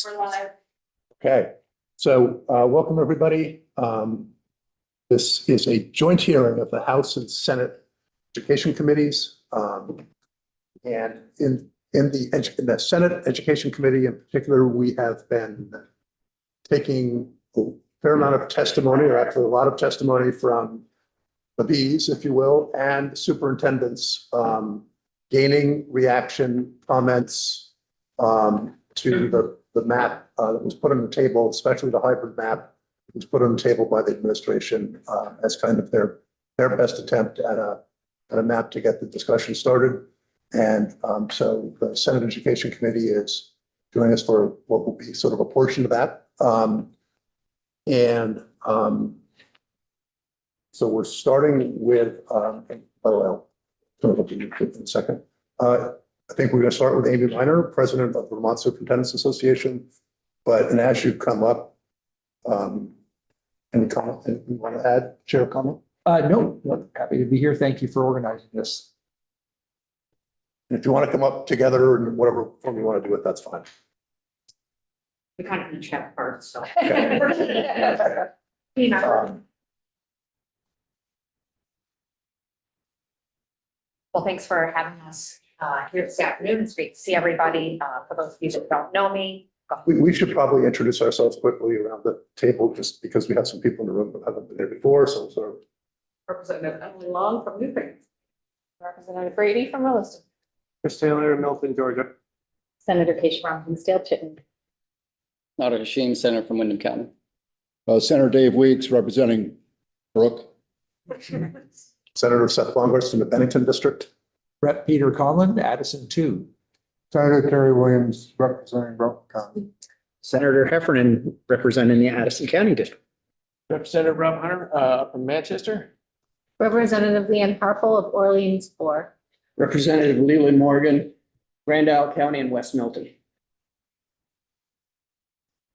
We're live. Okay, so welcome, everybody. This is a joint hearing of the House and Senate Education Committees. And in the Senate Education Committee in particular, we have been taking a fair amount of testimony, or actually a lot of testimony from the Bs, if you will, and superintendents, gaining reaction, comments to the map that was put on the table, especially the hybrid map that was put on the table by the administration as kind of their best attempt at a map to get the discussion started. And so the Senate Education Committee is joining us for what will be sort of a portion of that. So we're starting with, in a second. I think we're going to start with Amy Miner, president of the Vermont Superintendents Association. And as you come up, any comment you want to add, share a comment? No, happy to be here. Thank you for organizing this. And if you want to come up together in whatever form you want to do it, that's fine. We kind of each have parts, so. Well, thanks for having us here this afternoon. It's great to see everybody. For those of you that don't know me. We should probably introduce ourselves quickly around the table, just because we have some people in the room that haven't been here before. So sort of. Representative Emily Long from Newfane. Representative Brady from Williston. Chris Taylor, Milton, Georgia. Senator Keisha Brown from Stale Chittenden. Not a shame, Senator from Wyndham County. Senator Dave Weeks representing Brook. Senator Seth Longhurst from the Bennington District. Rep. Peter Conlon, Addison 2. Senator Terry Williams representing Brook County. Senator Heffernan representing the Addison County District. Representative Rob Hunter from Manchester. Representative Leanne Harple of Orleans 4. Representative Leland Morgan, Grand Isle County and West Milton.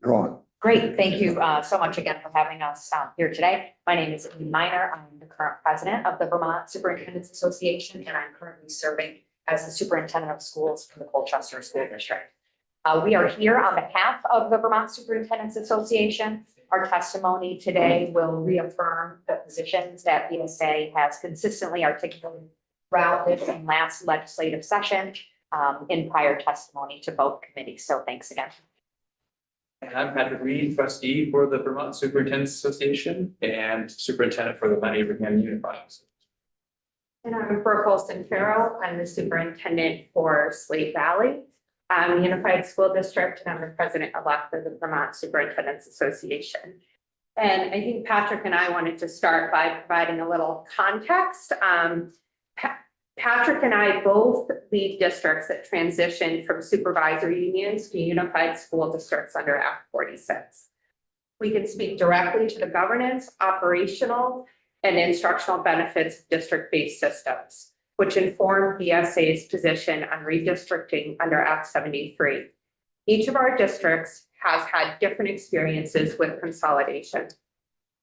You're on. Great, thank you so much again for having us here today. My name is Amy Miner. I'm the current president of the Vermont Superintendents Association, and I'm currently serving as the superintendent of schools for the Colchester School District. We are here on behalf of the Vermont Superintendents Association. Our testimony today will reaffirm the positions that VSA has consistently articulated throughout this and last legislative session in prior testimony to both committees. So thanks again. And I'm Patrick Reed, trustee for the Vermont Superintendents Association and superintendent for the Mount Abraham Unified. And I'm Brooke Olson-Farrell. I'm the superintendent for Slate Valley Unified School District, and I'm the president-elect of the Vermont Superintendents Association. And I think Patrick and I wanted to start by providing a little context. Patrick and I both lead districts that transitioned from supervisory unions to unified school districts under Act 46. We can speak directly to the governance, operational, and instructional benefits of district-based systems, which inform VSA's position on redistricting under Act 73. Each of our districts has had different experiences with consolidation.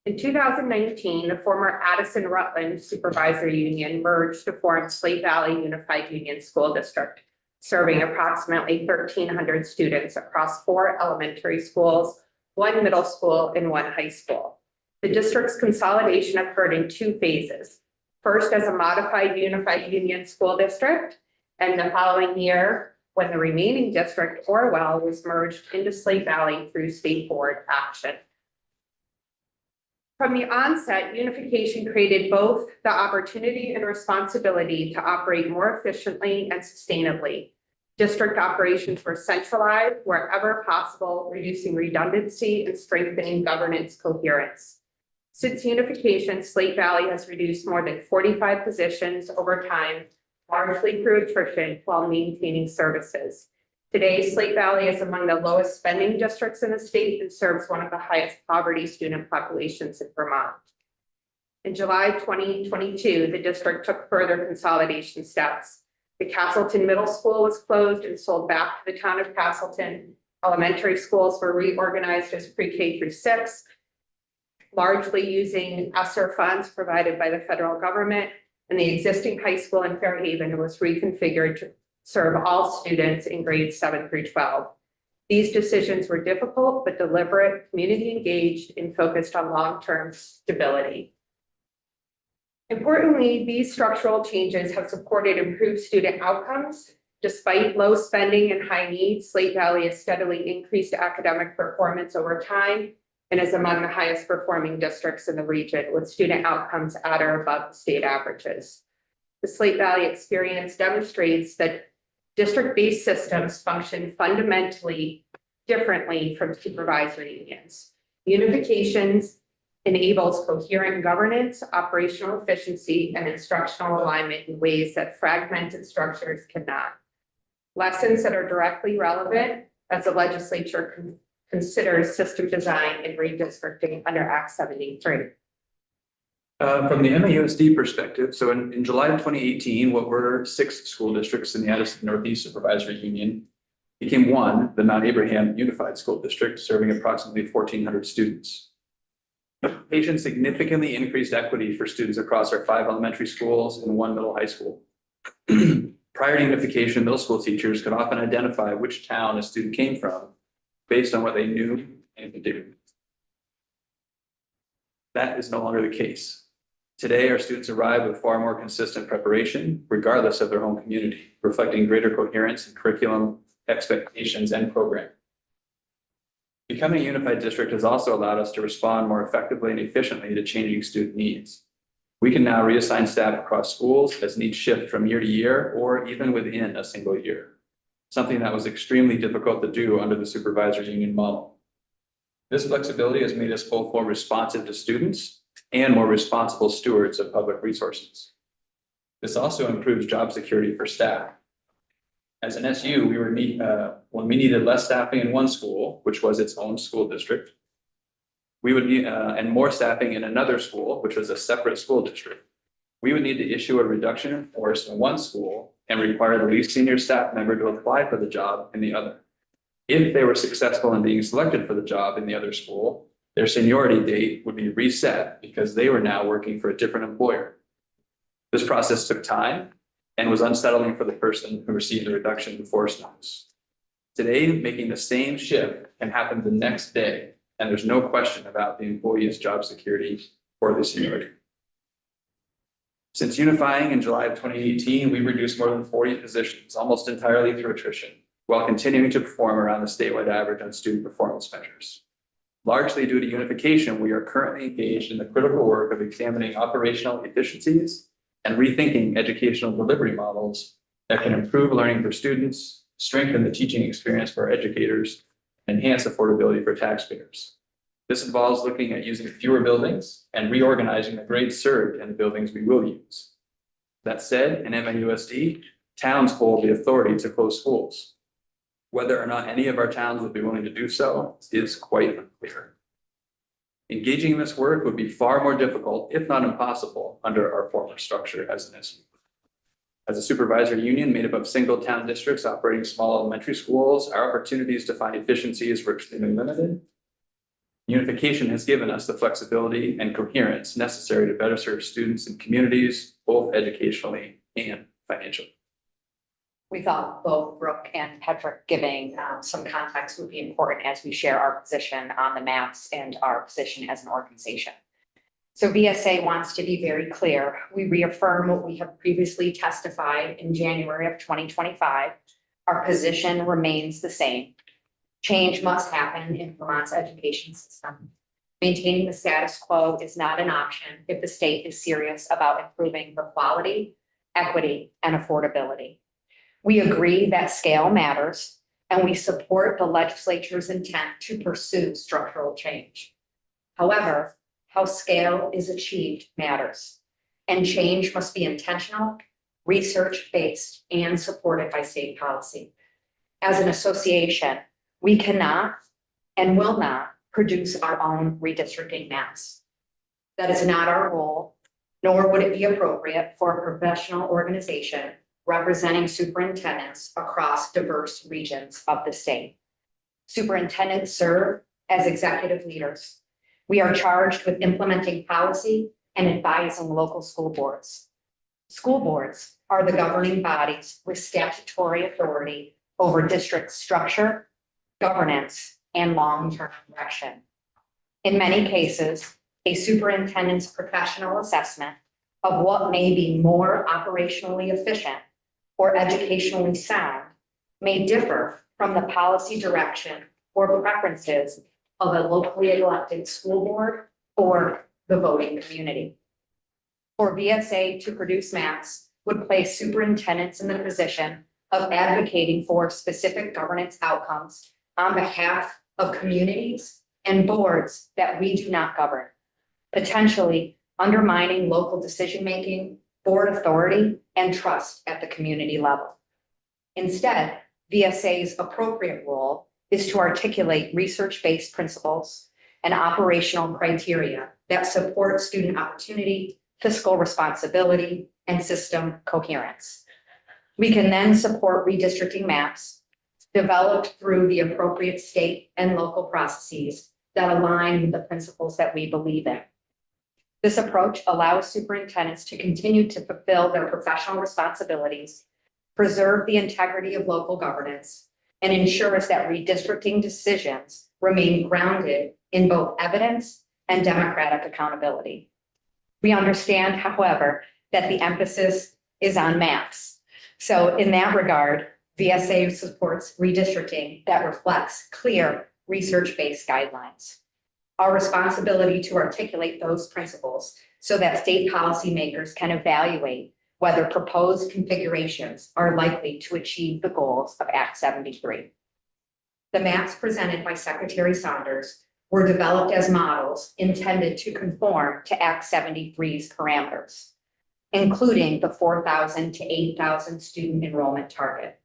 In 2019, the former Addison Rutland Supervisory Union merged to form Slate Valley Unified Union School District, serving approximately 1,300 students across 4 elementary schools, 1 middle school, and 1 high school. The district's consolidation occurred in 2 phases. First, as a modified unified union school district, and the following year, when the remaining district, Orwell, was merged into Slate Valley through state board action. From the onset, unification created both the opportunity and responsibility to operate more efficiently and sustainably. District operations were centralized wherever possible, reducing redundancy and strengthening governance coherence. Since unification, Slate Valley has reduced more than 45 positions over time, largely through attrition, while maintaining services. Today, Slate Valley is among the lowest spending districts in the state and serves one of the highest poverty student populations in Vermont. In July 2022, the district took further consolidation steps. The Castleton Middle School was closed and sold back to the town of Castleton. Elementary schools were reorganized as pre-K through 6, largely using ESSER funds provided by the federal government, and the existing high school in Fairhaven was reconfigured to serve all students in grades 7 through 12. These decisions were difficult but deliberate, community engaged, and focused on long-term stability. Importantly, these structural changes have supported improved student outcomes. Despite low spending and high needs, Slate Valley has steadily increased academic performance over time and is among the highest performing districts in the region, with student outcomes at or above the state averages. The Slate Valley experience demonstrates that district-based systems function fundamentally differently from supervisory unions. Unifications enables coherent governance, operational efficiency, and instructional alignment in ways that fragmented structures cannot. Lessons that are directly relevant as the legislature considers system design and redistricting under Act 73. From the MAUSD perspective, so in July of 2018, what were 6 school districts in the Addison Northeast Supervisory Union became one, the Mount Abraham Unified School District, serving approximately 1,400 students. Unification significantly increased equity for students across our 5 elementary schools and 1 middle high school. Prior to unification, middle school teachers could often identify which town a student came from based on what they knew and could do. That is no longer the case. Today, our students arrive with far more consistent preparation, regardless of their home community, reflecting greater coherence in curriculum, expectations, and programming. Becoming a unified district has also allowed us to respond more effectively and efficiently to changing student needs. We can now reassign staff across schools as needs shift from year to year or even within a single year, something that was extremely difficult to do under the supervisory union model. This flexibility has made us both more responsive to students and more responsible stewards of public resources. This also improves job security for staff. As an SU, when we needed less staffing in one school, which was its own school district, we would need and more staffing in another school, which was a separate school district. We would need to issue a reduction in force in one school and require the least senior staff member to apply for the job in the other. If they were successful in being selected for the job in the other school, their seniority date would be reset because they were now working for a different employer. This process took time and was unsettling for the person who received the reduction in force notice. Today, making the same shift can happen the next day, and there's no question about the employee's job security or the seniority. Since unifying in July of 2018, we reduced more than 40 positions, almost entirely through attrition, while continuing to perform around the statewide average on student performance measures. Largely due to unification, we are currently engaged in the critical work of examining operational efficiencies and rethinking educational delivery models that can improve learning for students, strengthen the teaching experience for our educators, and enhance affordability for taxpayers. This involves looking at using fewer buildings and reorganizing the grades served in the buildings we will use. That said, in MAUSD, towns hold the authority to close schools. Whether or not any of our towns would be willing to do so is quite unclear. Engaging in this work would be far more difficult, if not impossible, under our former structure as an SU. As a supervisory union made up of single town districts operating small elementary schools, our opportunities to find efficiencies were extremely limited. Unification has given us the flexibility and coherence necessary to better serve students and communities, both educationally and financially. We thought both Brooke and Patrick giving some context would be important as we share our position on the maps and our position as an organization. So VSA wants to be very clear. We reaffirm what we have previously testified in January of 2025. Our position remains the same. Change must happen in Vermont's education system. Maintaining the status quo is not an option if the state is serious about improving the quality, equity, and affordability. We agree that scale matters, and we support the legislature's intent to pursue structural change. However, how scale is achieved matters, and change must be intentional, research-based, and supported by state policy. As an association, we cannot and will not produce our own redistricting maps. That is not our role, nor would it be appropriate for a professional organization representing superintendents across diverse regions of the state. Superintendents serve as executive leaders. We are charged with implementing policy and advising local school boards. School boards are the governing bodies with statutory authority over district structure, governance, and long-term direction. In many cases, a superintendent's professional assessment of what may be more operationally efficient or educationally sound may differ from the policy direction or preferences of a locally elected school board or the voting community. For VSA to produce maps would place superintendents in the position of advocating for specific governance outcomes on behalf of communities and boards that we do not govern, potentially undermining local decision-making, board authority, and trust at the community level. Instead, VSA's appropriate role is to articulate research-based principles and operational criteria that support student opportunity, fiscal responsibility, and system coherence. We can then support redistricting maps developed through the appropriate state and local processes that align with the principles that we believe in. This approach allows superintendents to continue to fulfill their professional responsibilities, preserve the integrity of local governance, and ensures that redistricting decisions remain grounded in both evidence and democratic accountability. We understand, however, that the emphasis is on maps. So in that regard, VSA supports redistricting that reflects clear research-based guidelines. Our responsibility to articulate those principles so that state policymakers can evaluate whether proposed configurations are likely to achieve the goals of Act 73. The maps presented by Secretary Saunders were developed as models intended to conform to Act 73's parameters, including the 4,000 to 8,000 student enrollment target.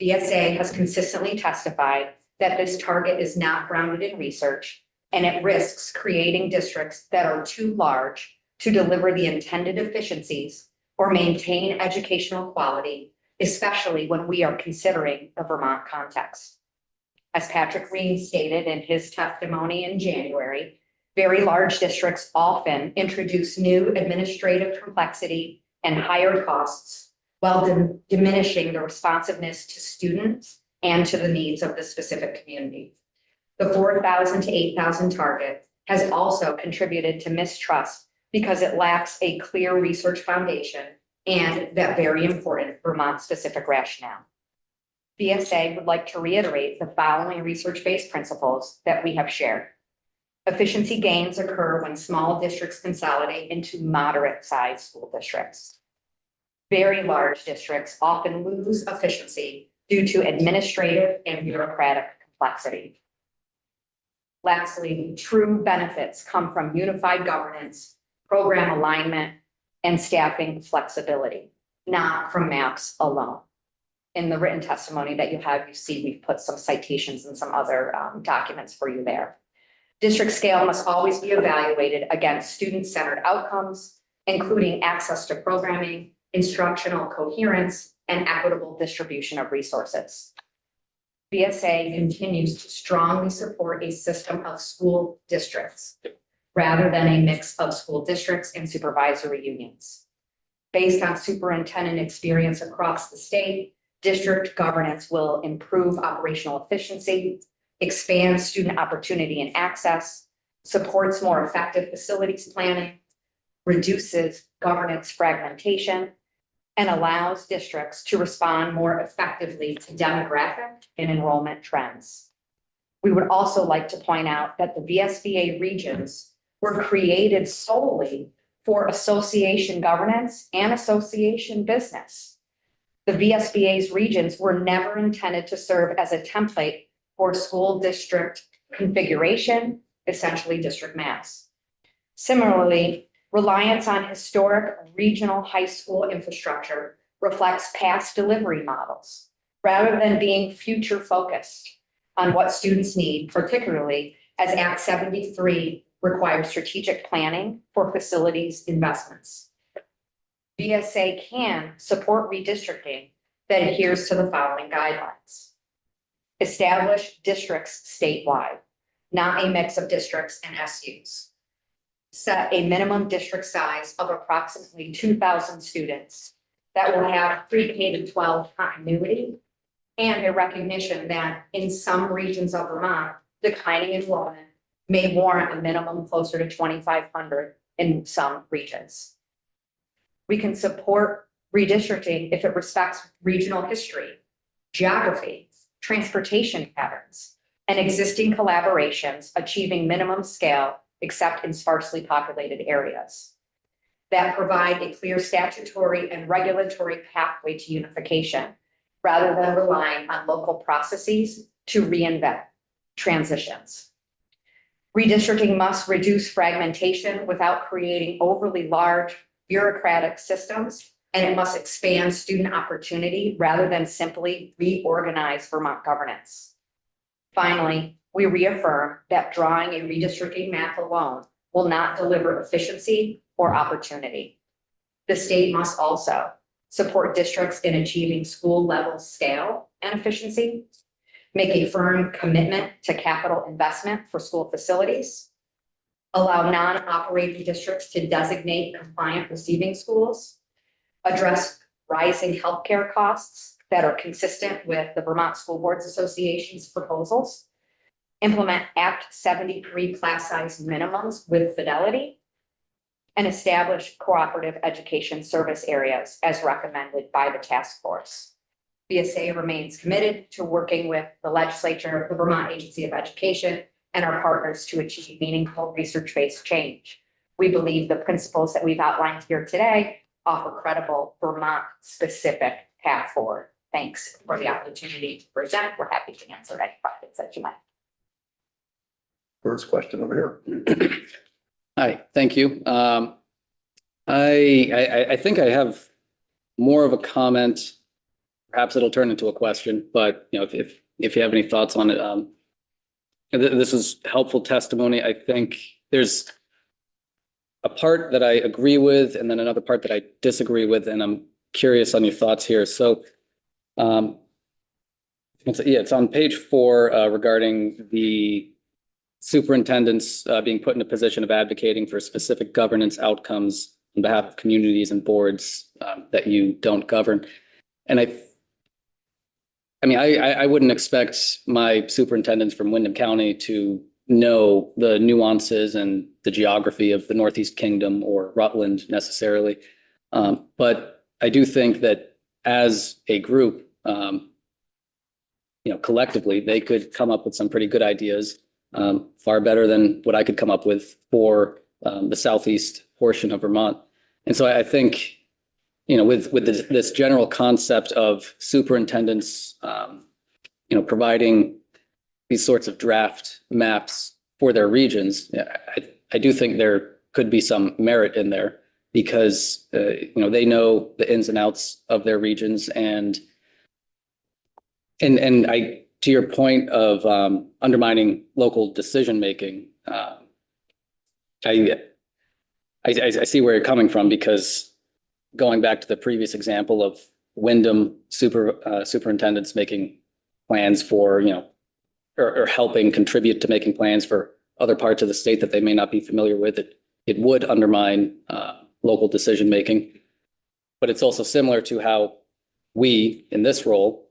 VSA has consistently testified that this target is not grounded in research, and it risks creating districts that are too large to deliver the intended efficiencies or maintain educational quality, especially when we are considering the Vermont context. As Patrick Green stated in his testimony in January, very large districts often introduce new administrative complexity and higher costs while diminishing the responsiveness to students and to the needs of the specific community. The 4,000 to 8,000 target has also contributed to mistrust because it lacks a clear research foundation and that very important Vermont-specific rationale. VSA would like to reiterate the following research-based principles that we have shared. Efficiency gains occur when small districts consolidate into moderate-sized school districts. Very large districts often lose efficiency due to administrative and bureaucratic complexity. Lastly, true benefits come from unified governance, program alignment, and staffing flexibility, not from maps alone. In the written testimony that you have, you see we've put some citations and some other documents for you there. District scale must always be evaluated against student-centered outcomes, including access to programming, instructional coherence, and equitable distribution of resources. VSA continues to strongly support a system of school districts rather than a mix of school districts and supervisory unions. Based on superintendent experience across the state, district governance will improve operational efficiency, expand student opportunity and access, supports more effective facilities planning, reduces governance fragmentation, and allows districts to respond more effectively to demographic and enrollment trends. We would also like to point out that the VSBA regions were created solely for association governance and association business. The VSBA's regions were never intended to serve as a template for school district configuration, essentially district maps. Similarly, reliance on historic regional high school infrastructure reflects past delivery models rather than being future focused on what students need, particularly as Act 73 requires strategic planning for facilities investments. VSA can support redistricting that adheres to the following guidelines. Establish districts statewide, not a mix of districts and SUs. Set a minimum district size of approximately 2,000 students that will have pre-K to 12 continuity and a recognition that in some regions of Vermont, declining enrollment may warrant a minimum closer to 2,500 in some regions. We can support redistricting if it respects regional history, geography, transportation patterns, and existing collaborations achieving minimum scale except in sparsely populated areas that provide a clear statutory and regulatory pathway to unification rather than relying on local processes to reinvent transitions. Redistricting must reduce fragmentation without creating overly large bureaucratic systems, and it must expand student opportunity rather than simply reorganize Vermont governance. Finally, we reaffirm that drawing a redistricting map alone will not deliver efficiency or opportunity. The state must also support districts in achieving school level scale and efficiency, make a firm commitment to capital investment for school facilities, allow non-operating districts to designate compliant receiving schools, address rising healthcare costs that are consistent with the Vermont School Boards Association's proposals, implement Act 73 class size minimums with fidelity, and establish cooperative education service areas as recommended by the task force. VSA remains committed to working with the legislature, the Vermont Agency of Education, and our partners to achieve meaningful research-based change. We believe the principles that we've outlined here today offer credible Vermont-specific path forward. Thanks for the opportunity to present. We're happy to answer any questions that you might have. First question over here. Hi, thank you. I think I have more of a comment. Perhaps it'll turn into a question, but if you have any thoughts on it, this is helpful testimony. I think there's a part that I agree with, and then another part that I disagree with, and I'm curious on your thoughts here. So, it's on page 4 regarding the superintendents being put in a position of advocating for specific governance outcomes on behalf of communities and boards that you don't govern. And I wouldn't expect my superintendents from Windham County to know the nuances and the geography of the Northeast Kingdom or Rutland necessarily. But I do think that as a group, collectively, they could come up with some pretty good ideas, far better than what I could come up with for the Southeast portion of Vermont. And so I think, with this general concept of superintendents, providing these sorts of draft maps for their regions, I do think there could be some merit in there because, they know the ins and outs of their regions. And to your point of undermining local decision-making, I see where you're coming from, because going back to the previous example of Windham superintendents making plans for, or helping contribute to making plans for other parts of the state that they may not be familiar with, it would undermine local decision-making. But it's also similar to how we, in this role,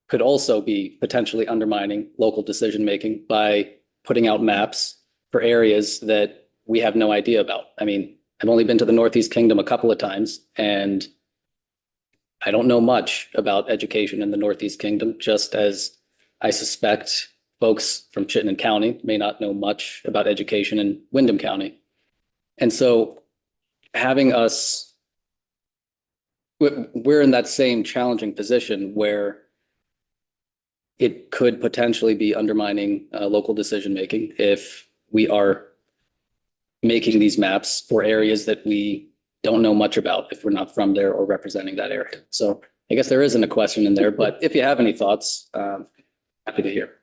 could also be potentially undermining local decision-making by putting out maps for areas that we have no idea about. I mean, I've only been to the Northeast Kingdom a couple of times, and I don't know much about education in the Northeast Kingdom, just as I suspect folks from Chittenden County may not know much about education in Windham County. And so having us, we're in that same challenging position where it could potentially be undermining local decision-making if we are making these maps for areas that we don't know much about if we're not from there or representing that area. So I guess there isn't a question in there, but if you have any thoughts, happy to hear.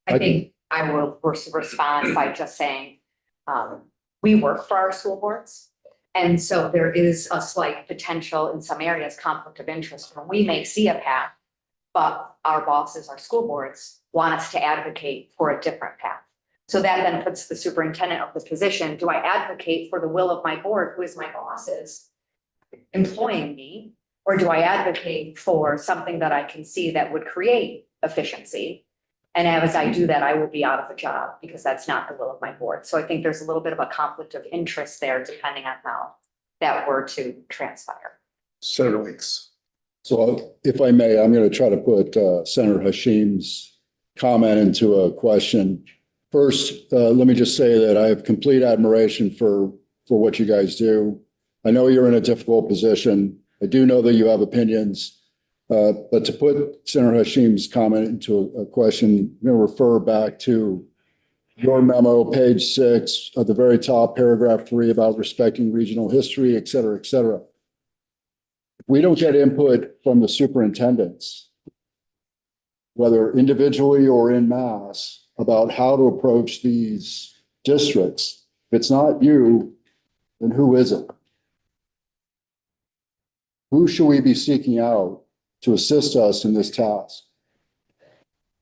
I think I will respond by just saying, we work for our school boards. And so there is a slight potential in some areas, conflict of interest, where we may see a path, but our bosses, our school boards, want us to advocate for a different path. So that then puts the superintendent of the position, do I advocate for the will of my board, who is my bosses, employing me? Or do I advocate for something that I can see that would create efficiency? And as I do that, I will be out of a job because that's not the will of my board. So I think there's a little bit of a conflict of interest there, depending on how that were to transpire. Senator Weeks. So if I may, I'm going to try to put Senator Hashim's comment into a question. First, let me just say that I have complete admiration for what you guys do. I know you're in a difficult position. I do know that you have opinions. But to put Senator Hashim's comment into a question, I'm going to refer back to your memo, page 6, at the very top, paragraph 3, about respecting regional history, et cetera, et cetera. If we don't get input from the superintendents, whether individually or in mass, about how to approach these districts, if it's not you, then who is it? Who should we be seeking out to assist us in this task?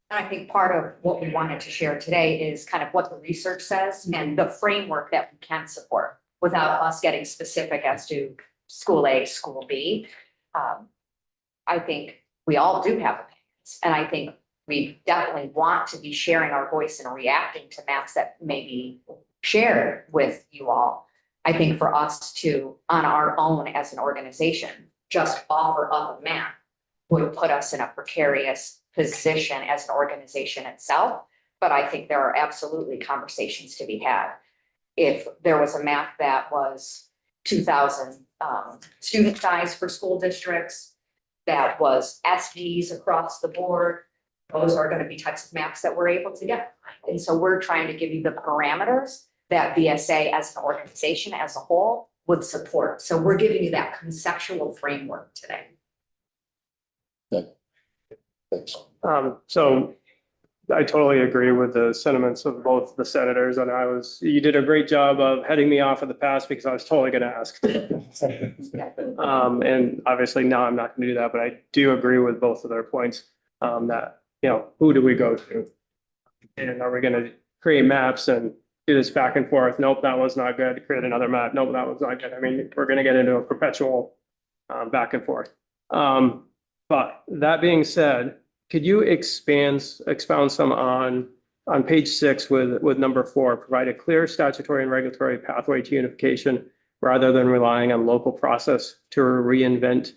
And I think part of what we wanted to share today is kind of what the research says and the framework that we can support without us getting specific as to school A, school B. I think we all do have opinions, and I think we definitely want to be sharing our voice and reacting to maps that may be shared with you all. I think for us to, on our own as an organization, just offer up a map would put us in a precarious position as an organization itself. But I think there are absolutely conversations to be had. If there was a map that was 2,000 student size for school districts, that was SDs across the board, those are going to be types of maps that we're able to get. And so we're trying to give you the parameters that VSA as an organization as a whole would support. So we're giving you that conceptual framework today. Thanks. So I totally agree with the sentiments of both the senators, and you did a great job of heading me off of the past because I was totally going to ask. And obviously now I'm not going to do that, but I do agree with both of their points, that, who do we go to? And are we going to create maps and do this back and forth? Nope, that was not good. Create another map. Nope, that was not good. I mean, we're going to get into a perpetual back and forth. But that being said, could you expound some on page 6 with number 4, provide a clear statutory and regulatory pathway to unification rather than relying on local process to reinvent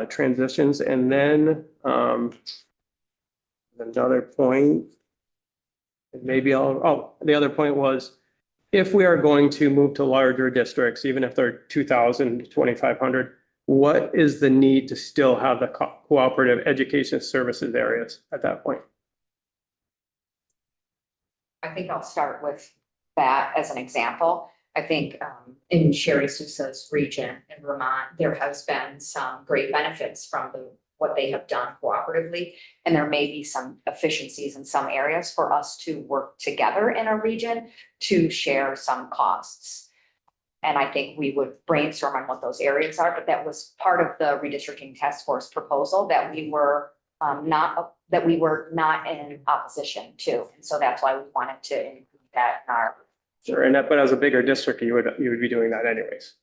transitions? And then another point, maybe the other point was, if we are going to move to larger districts, even if they're 2,000 to 2,500, what is the need to still have the cooperative education services areas at that point? I think I'll start with that as an example. I think in Sherry Sousa's region in Vermont, there has been some great benefits from what they have done cooperatively. And there may be some efficiencies in some areas for us to work together in a region to share some costs. And I think we would brainstorm on what those areas are, but that was part of the redistricting task force proposal that we were not in opposition to. And so that's why we wanted to include that in our. Sure, but as a bigger district, you would be doing that anyways.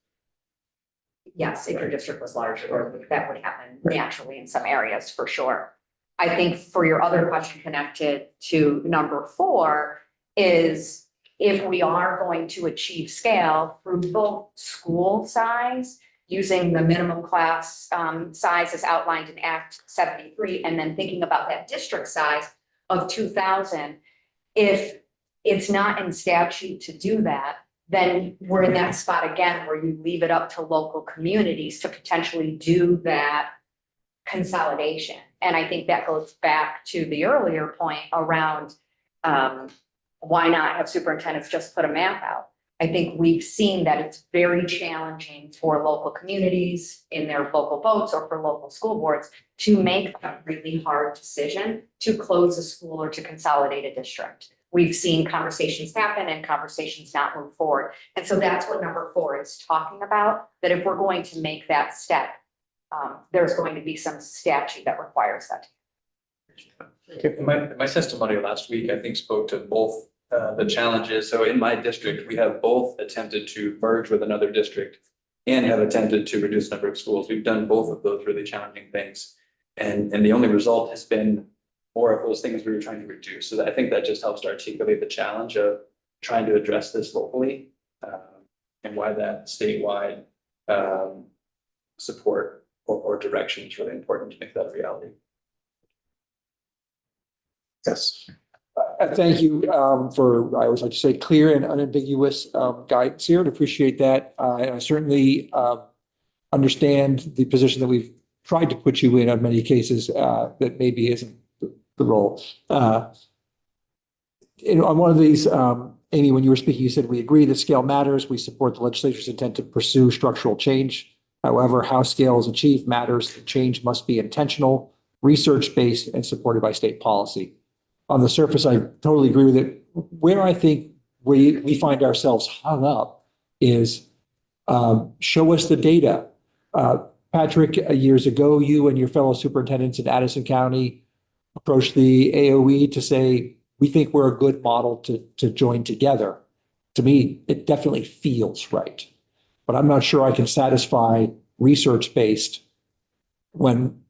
Yes, if your district was larger, that would happen naturally in some areas for sure. I think for your other question connected to number 4 is, if we are going to achieve scale through both school size, using the minimum class size as outlined in Act 73, and then thinking about that district size of 2,000, if it's not in statute to do that, then we're in that spot again where you leave it up to local communities to potentially do that consolidation. And I think that goes back to the earlier point around why not have superintendents just put a map out? I think we've seen that it's very challenging for local communities in their local votes or for local school boards to make a really hard decision to close a school or to consolidate a district. We've seen conversations happen and conversations not move forward. And so that's what number 4 is talking about, that if we're going to make that step, there's going to be some statute that requires that. My testimony last week, I think, spoke to both the challenges. So in my district, we have both attempted to merge with another district and have attempted to reduce the number of schools. We've done both of those really challenging things. And the only result has been more of those things we were trying to reduce. So I think that just helps to articulate the challenge of trying to address this locally, and why that statewide support or direction is really important to make that a reality. Yes. Thank you for, I always like to say, clear and unambiguous guidance here, and appreciate that. And I certainly understand the position that we've tried to put you in on many cases that maybe isn't the role. On one of these, Amy, when you were speaking, you said, we agree that scale matters. We support the legislature's intent to pursue structural change. However, how scale is achieved matters. The change must be intentional, research-based, and supported by state policy. On the surface, I totally agree with it. Where I think we find ourselves hung up is show us the data. Patrick, years ago, you and your fellow superintendents in Addison County approached the AOE to say, we think we're a good model to join together. To me, it definitely feels right. But I'm not sure I can satisfy research-based when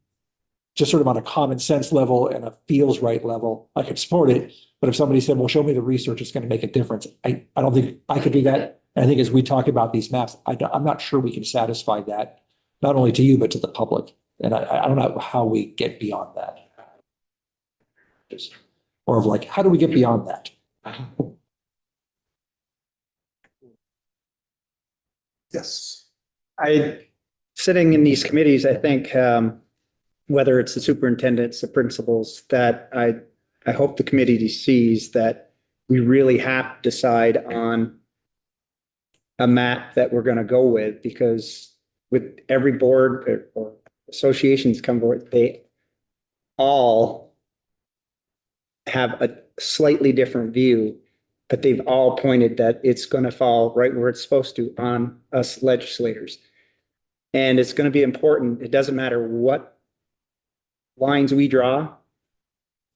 just sort of on a common sense level and a feels right level, I could support it. But if somebody said, well, show me the research, it's going to make a difference. I don't think I could do that. And I think as we talk about these maps, I'm not sure we can satisfy that, not only to you, but to the public. And I don't know how we get beyond that. Or of like, how do we get beyond that? Yes. Sitting in these committees, I think, whether it's the superintendents, the principals, that I hope the committee sees that we really have to decide on a map that we're going to go with, because with every board or associations come forward, they all have a slightly different view, but they've all pointed that it's going to fall right where it's supposed to on us legislators. And it's going to be important. It doesn't matter what lines we draw,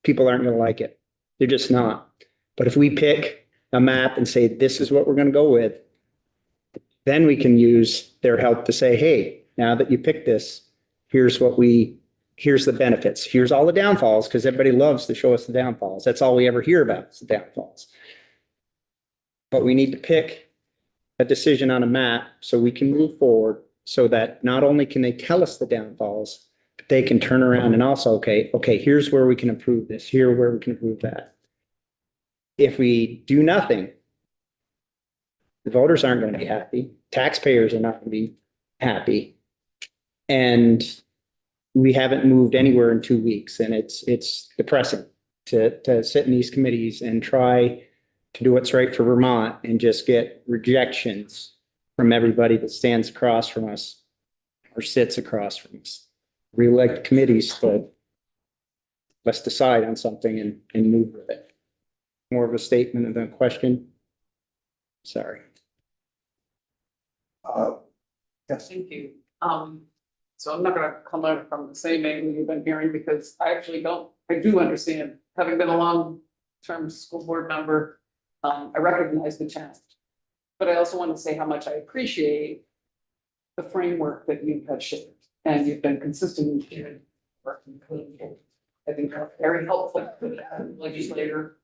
people aren't going to like it. They're just not. But if we pick a map and say, this is what we're going to go with, then we can use their help to say, hey, now that you picked this, here's the benefits. Here's all the downfalls, because everybody loves to show us the downfalls. That's all we ever hear about is the downfalls. But we need to pick a decision on a map so we can move forward, so that not only can they tell us the downfalls, but they can turn around and also, okay, here's where we can improve this, here where we can improve that. If we do nothing, the voters aren't going to be happy. Taxpayers are not going to be happy. And we haven't moved anywhere in 2 weeks. And it's depressing to sit in these committees and try to do what's right for Vermont and just get rejections from everybody that stands across from us or sits across from us. We elect committees, but let's decide on something and move with it. More of a statement than a question. Sorry. Yes. Thank you. So I'm not gonna come out from the same angle you've been hearing, because I do understand, having been a long-term school board member, I recognize the challenge. But I also want to say how much I appreciate the framework that you have shared, and you've been consistent in working clean. I think that's very helpful for the legislator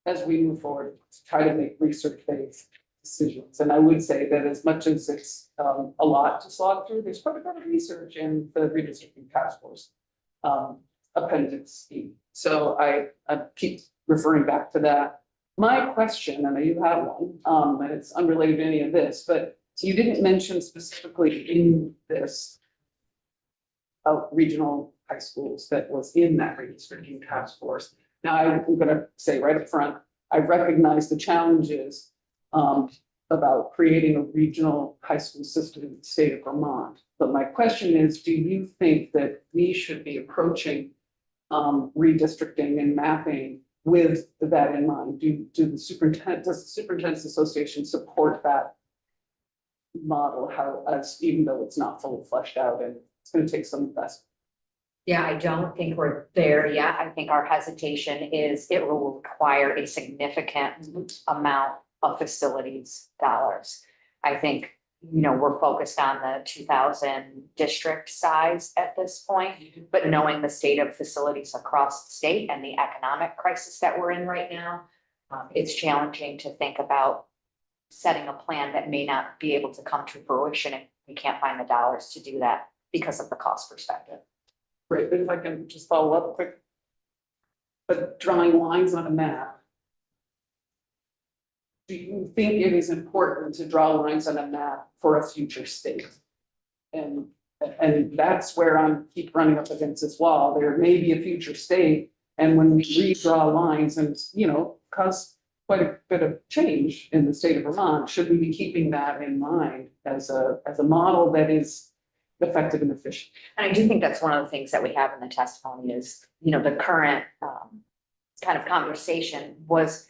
as we move forward to try to make research-based decisions. And I would say that as much as it's a lot to slog through, there's quite a bit of research in the redistricting task force appendix E. So I keep referring back to that. My question, and you have one, and it's unrelated to any of this, but you didn't mention specifically in this regional high schools that was in that redistricting task force. Now, I'm going to say right up front, I recognize the challenges about creating a regional high school system in the state of Vermont. But my question is, do you think that we should be approaching redistricting and mapping with that in mind? Does the Superintendent's Association support that model, even though it's not fully fleshed out and it's going to take some investment? Yeah, I don't think we're there yet. I think our hesitation is it will require a significant amount of facilities dollars. I think, we're focused on the 2,000 district size at this point, but knowing the state of facilities across the state and the economic crisis that we're in right now, it's challenging to think about setting a plan that may not be able to come to fruition if we can't find the dollars to do that because of the cost perspective. Great, but if I can just follow up quick. But drawing lines on a map. Do you think it is important to draw lines on a map for a future state? And that's where I'm keep running up against this wall. There may be a future state, and when we redraw lines and, cause quite a bit of change in the state of Vermont, should we be keeping that in mind as a model that is effective and efficient? And I do think that's one of the things that we have in the testimony is, the current kind of conversation was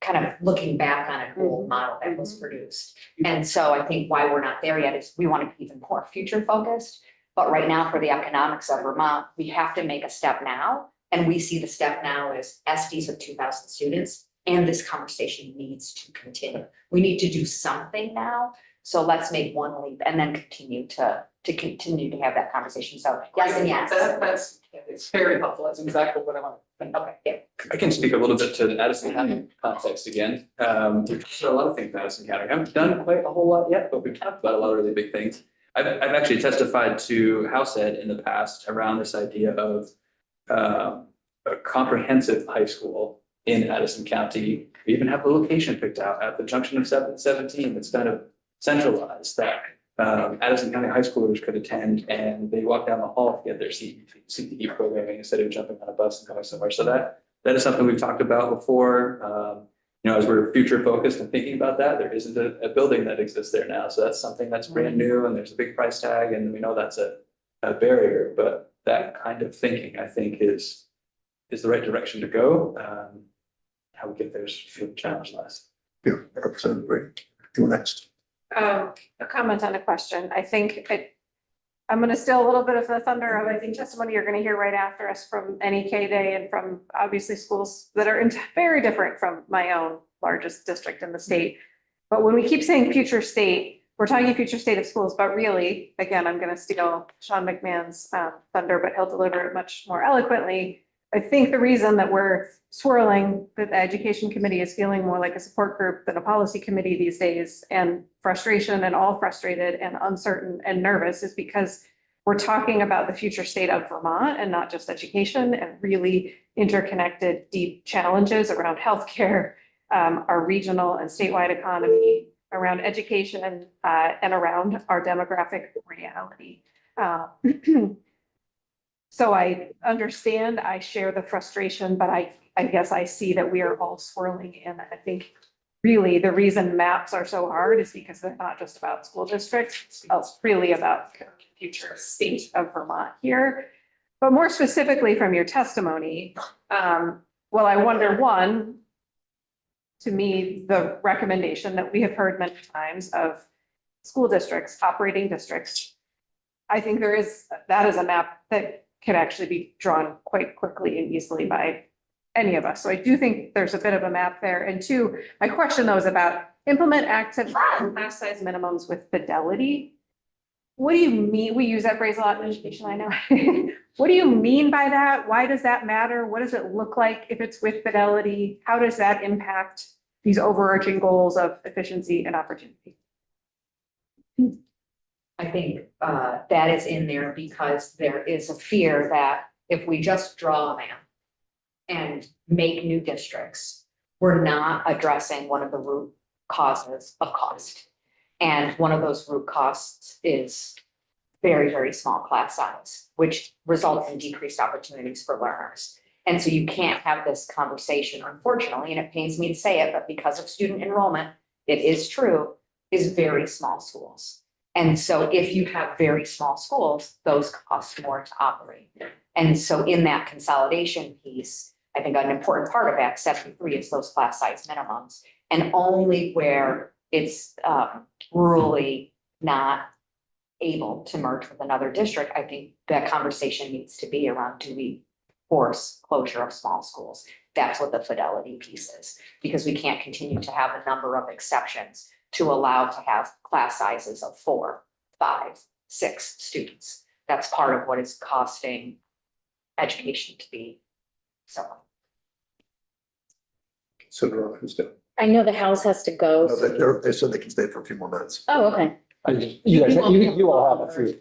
kind of looking back on an old model that was produced. And so I think why we're not there yet is we want to be even more future focused. But right now, for the economics of Vermont, we have to make a step now. And we see the step now as SDs of 2,000 students. And this conversation needs to continue. We need to do something now. So let's make one leap and then continue to have that conversation. So yes and yes. That's it's very helpful. That's exactly what I want. Okay, yeah. I can speak a little bit to the Addison County context again. We've talked about a lot of things in Addison County. I haven't done quite a whole lot yet, but we've talked about a lot of really big things. I've actually testified to SEd in the past around this idea of a comprehensive high school in Addison County. We even have the location picked out at the junction of 7th and 17. That's kind of centralized that Addison County high schoolers could attend, and they walk down the hall to get their CTE programming instead of jumping on a bus and going somewhere. So that is something we've talked about before. As we're future focused and thinking about that, there isn't a building that exists there now. So that's something that's brand new, and there's a big price tag, and we know that's a barrier. But that kind of thinking, I think, is the right direction to go. How we get there is really challenge less. Yeah, Representative Brady, you're next. A comment on a question. I think I'm going to steal a little bit of the thunder of, I think, testimony you're going to hear right after us from NEK Day and from obviously schools that are very different from my own largest district in the state. But when we keep saying future state, we're talking future state of schools, but really, again, I'm going to steal Sean McMahon's thunder, but he'll deliver it much more eloquently. I think the reason that we're swirling, that the education committee is feeling more like a support group than a policy committee these days, and frustration and all frustrated and uncertain and nervous, is because we're talking about the future state of Vermont and not just education, and really interconnected deep challenges around healthcare, our regional and statewide economy, around education, and around our demographic reality. So I understand, I share the frustration, but I guess I see that we are all swirling in. I think really the reason maps are so hard is because they're not just about school districts. It's really about the future state of Vermont here. But more specifically from your testimony, I wonder, one, to me, the recommendation that we have heard many times of school districts, operating districts, I think that is a map that can actually be drawn quite quickly and easily by any of us. So I do think there's a bit of a map there. And two, my question though is about implement active class size minimums with fidelity. What do you mean? We use that phrase a lot in education, I know. What do you mean by that? Why does that matter? What does it look like if it's with fidelity? How does that impact these overarching goals of efficiency and opportunity? I think that is in there because there is a fear that if we just draw a map and make new districts, we're not addressing one of the root causes of cost. And one of those root costs is very, very small class size, which results in decreased opportunities for learners. And so you can't have this conversation, unfortunately, and it pains me to say it, but because of student enrollment, it is true, is very small schools. And so if you have very small schools, those cost more to operate. And so in that consolidation piece, I think an important part of Act 73 is those class size minimums. And only where it's rurally not able to merge with another district, I think that conversation needs to be around, do we force closure of small schools? That's what the fidelity piece is, because we can't continue to have a number of exceptions to allow to have class sizes of 4, 5, 6 students. That's part of what is costing education to be so. Consider who's doing. I know the house has to go. No, they said they can stay for a few more minutes. Oh, okay. You guys, you all have a few.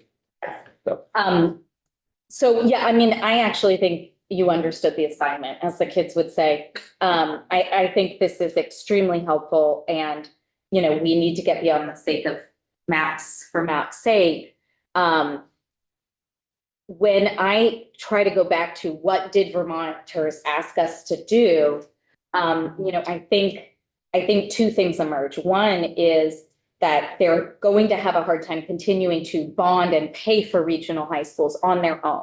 So, yeah, I mean, I actually think you understood the assignment, as the kids would say. I think this is extremely helpful and, you know, we need to get beyond the sake of maps for maps' sake. When I try to go back to what did Vermonters ask us to do, you know, I think two things emerge. One is that they're going to have a hard time continuing to bond and pay for regional high schools on their own,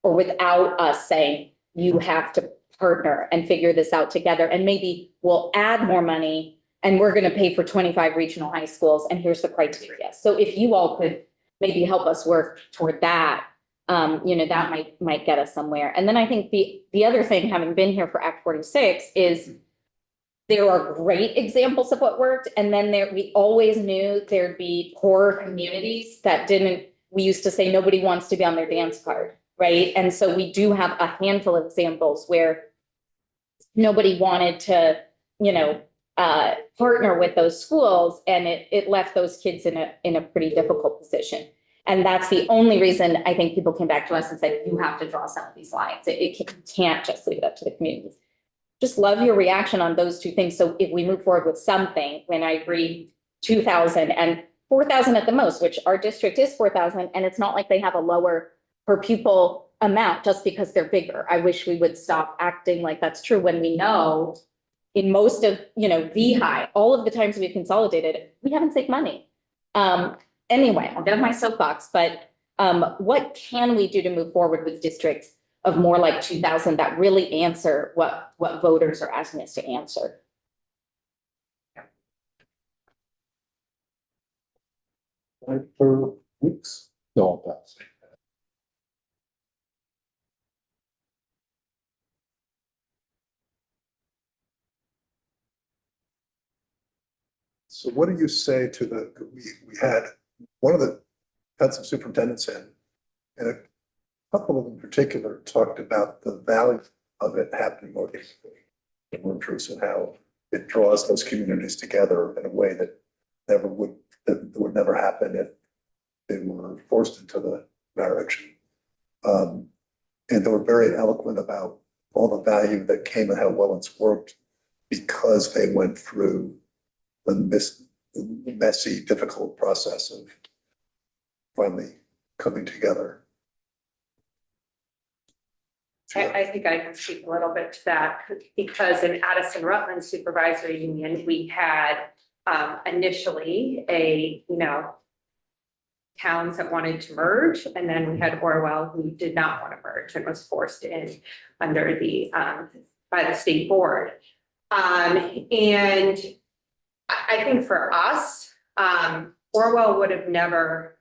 or without us saying, you have to partner and figure this out together. And maybe we'll add more money and we're going to pay for 25 regional high schools. And here's the criteria. So if you all could maybe help us work toward that, you know, that might get us somewhere. And then I think the other thing, having been here for Act 46, is there are great examples of what worked. And then we always knew there'd be poorer communities that didn't, we used to say nobody wants to be on their dance card, right? And so we do have a handful of examples where nobody wanted to, you know, partner with those schools, and it left those kids in a pretty difficult position. And that's the only reason I think people came back to us and said, you have to draw some of these lines. It can't just leave it up to the communities. Just love your reaction on those two things. So if we move forward with something, when I agree 2,000 and 4,000 at the most, which our district is 4,000, and it's not like they have a lower per pupil amount just because they're bigger. I wish we would stop acting like that's true when we know in most of, you know, VHI, all of the times we've consolidated, we haven't saved money. Anyway, I've done my soapbox, but what can we do to move forward with districts of more like 2,000 that really answer what voters are asking us to answer? For weeks. No, I'll pass. So what do you say to we had one of the, had some superintendents in, and a couple of them in particular talked about the value of it happening organically in Montrose and how it draws those communities together in a way that would never happen if they were forced into the marriage. And they were very eloquent about all the value that came and how well it's worked because they went through the messy, difficult process of finally coming together. I think I can speak a little bit to that because in Addison Rutland Supervisory Union, we had initially towns that wanted to merge, and then we had Orwell who did not want to merge and was forced in under the by the state board. And I think for us, Orwell would have never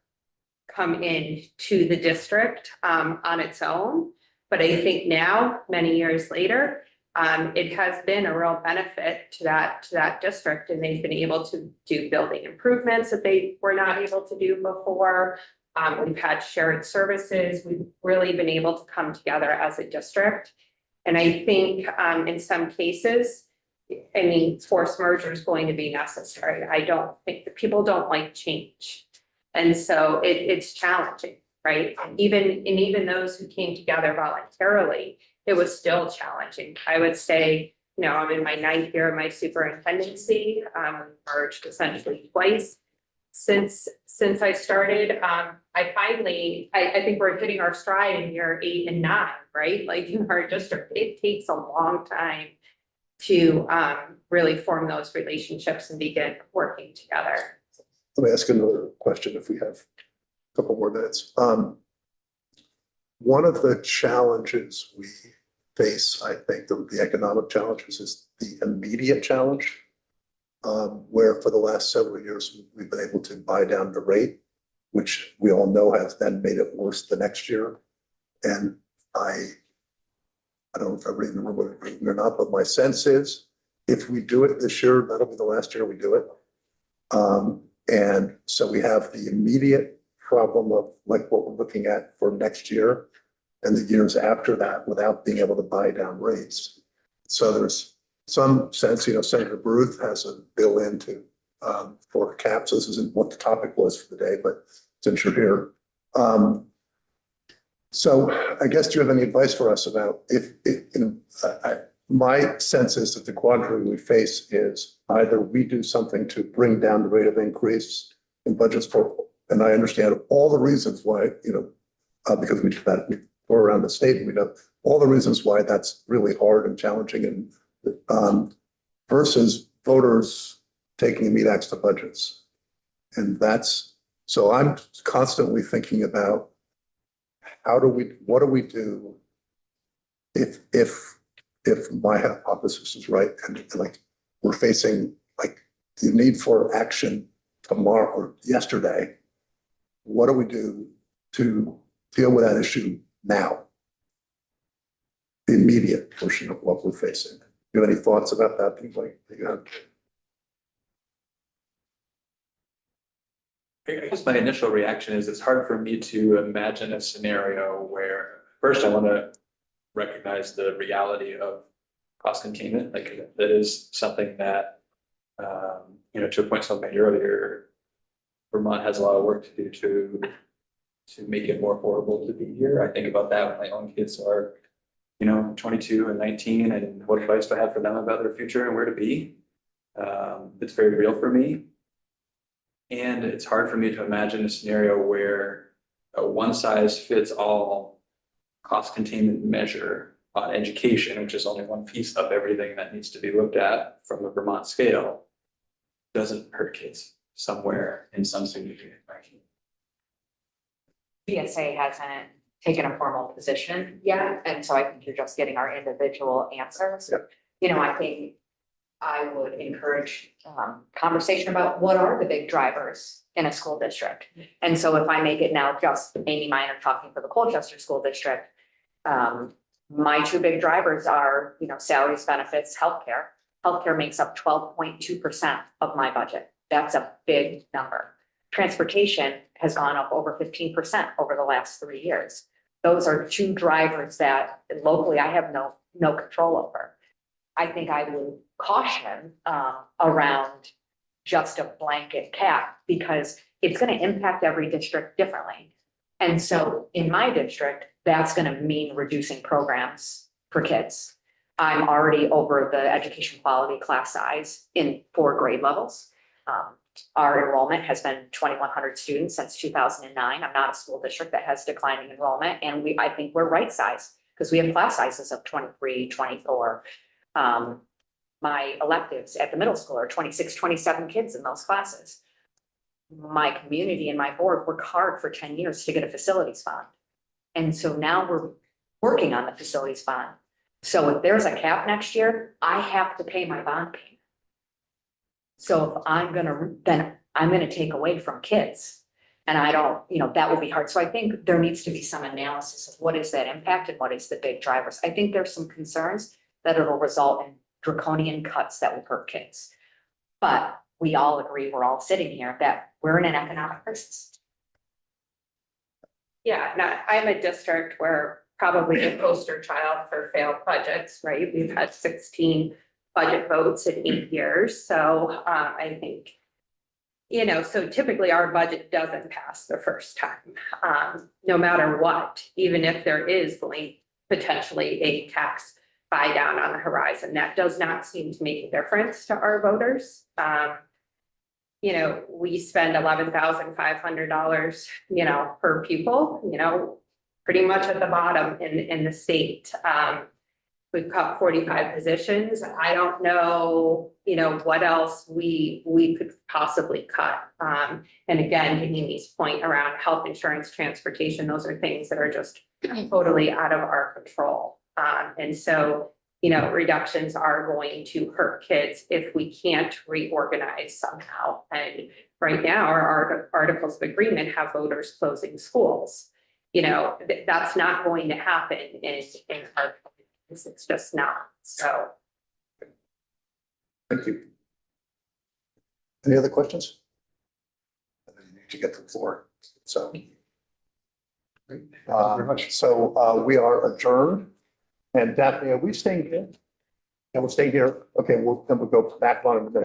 come in to the district on its own. But I think now, many years later, it has been a real benefit to that district, and they've been able to do building improvements that they were not able to do before. We've had shared services. We've really been able to come together as a district. And I think in some cases, I mean, forced merger is going to be necessary. I don't think that people don't like change. And so it's challenging, right? And even those who came together voluntarily, it was still challenging. I would say, you know, I'm in my 9th year of my superintendency, merged essentially twice since I started. I think we're hitting our stride in year 8 and 9, right? Like in our district, it takes a long time to really form those relationships and begin working together. Let me ask another question if we have a couple more minutes. One of the challenges we face, I think, the economic challenges is the immediate challenge, where for the last several years, we've been able to buy down the rate, which we all know has then made it worse the next year. And I don't know if everybody remember what it or not, but my sense is if we do it this year, that'll be the last year we do it. And so we have the immediate problem of like what we're looking at for next year and the years after that without being able to buy down rates. So there's some sense, Senator Baruth has a bill into for caps. This isn't what the topic was for the day, but since you're here. So I guess, do you have any advice for us about my sense is that the quandary we face is either we do something to bring down the rate of increase in budgets and I understand all the reasons why, because we do that, we go around the state and we know all the reasons why that's really hard and challenging and versus voters taking immediate action to budgets. And so I'm constantly thinking about what do we do if my hypothesis is right and like we're facing like the need for action tomorrow or yesterday, what do we do to deal with that issue now? The immediate portion of what we're facing. Do you have any thoughts about that? Things like I guess my initial reaction is it's hard for me to imagine a scenario where first I want to recognize the reality of cost containment. Like that is something that, to a point someone made earlier, Vermont has a lot of work to do to make it more affordable to be here. I think about that when my own kids are, 22 and 19 and what advice do I have for them about their future and where to be? It's very real for me. And it's hard for me to imagine a scenario where a one size fits all cost containment measure on education, which is only one piece of everything that needs to be looked at from a Vermont scale, doesn't hurt kids somewhere in some significant way. BSA hasn't taken a formal position yet, and so I think you're just getting our individual answers. Yep. I think I would encourage conversation about what are the big drivers in a school district. And so if I make it now just Amy Minor talking for the Colchester School District, my two big drivers are, salaries, benefits, healthcare. Healthcare makes up 12.2% of my budget. That's a big number. Transportation has gone up over 15% over the last 3 years. Those are two drivers that locally I have no control over. I think I would caution around just a blanket cap because it's going to impact every district differently. And so in my district, that's going to mean reducing programs for kids. I'm already over the education quality class size in 4 grade levels. Our enrollment has been 2,100 students since 2009. I'm not a school district that has declining enrollment. And I think we're right size because we have class sizes of 23, 24. My electives at the middle school are 26, 27 kids in those classes. My community and my board worked hard for 10 years to get a facilities bond. And so now we're working on the facilities bond. So if there's a cap next year, I have to pay my bond payment. So if then I'm gonna take away from kids. And I don't, that would be hard. So I think there needs to be some analysis of what is that impact and what is the big drivers. I think there's some concerns that it'll result in draconian cuts that will hurt kids. But we all agree, we're all sitting here, that we're in an economic crisis. Yeah, I'm a district where probably the poster child for failed budgets, right? We've had 16 budget votes in 8 years. So I think, so typically our budget doesn't pass the first time, no matter what, even if there is potentially a tax buy down on the horizon. That does not seem to make a difference to our voters. We spend $11,500, per pupil, pretty much at the bottom in the state. We've cut 45 positions. I don't know, what else we could possibly cut. And again, to Amy's point around health insurance, transportation, those are things that are just totally out of our control. And so, reductions are going to hurt kids if we can't reorganize somehow. And right now, our articles of agreement have voters closing schools. That's not going to happen in our communities. It's just not. So. Thank you. Any other questions? And then you need to get to the floor, so. So we are adjourned. And Daphne, are we staying here? And we'll stay here. Okay, then we'll go back on in a minute.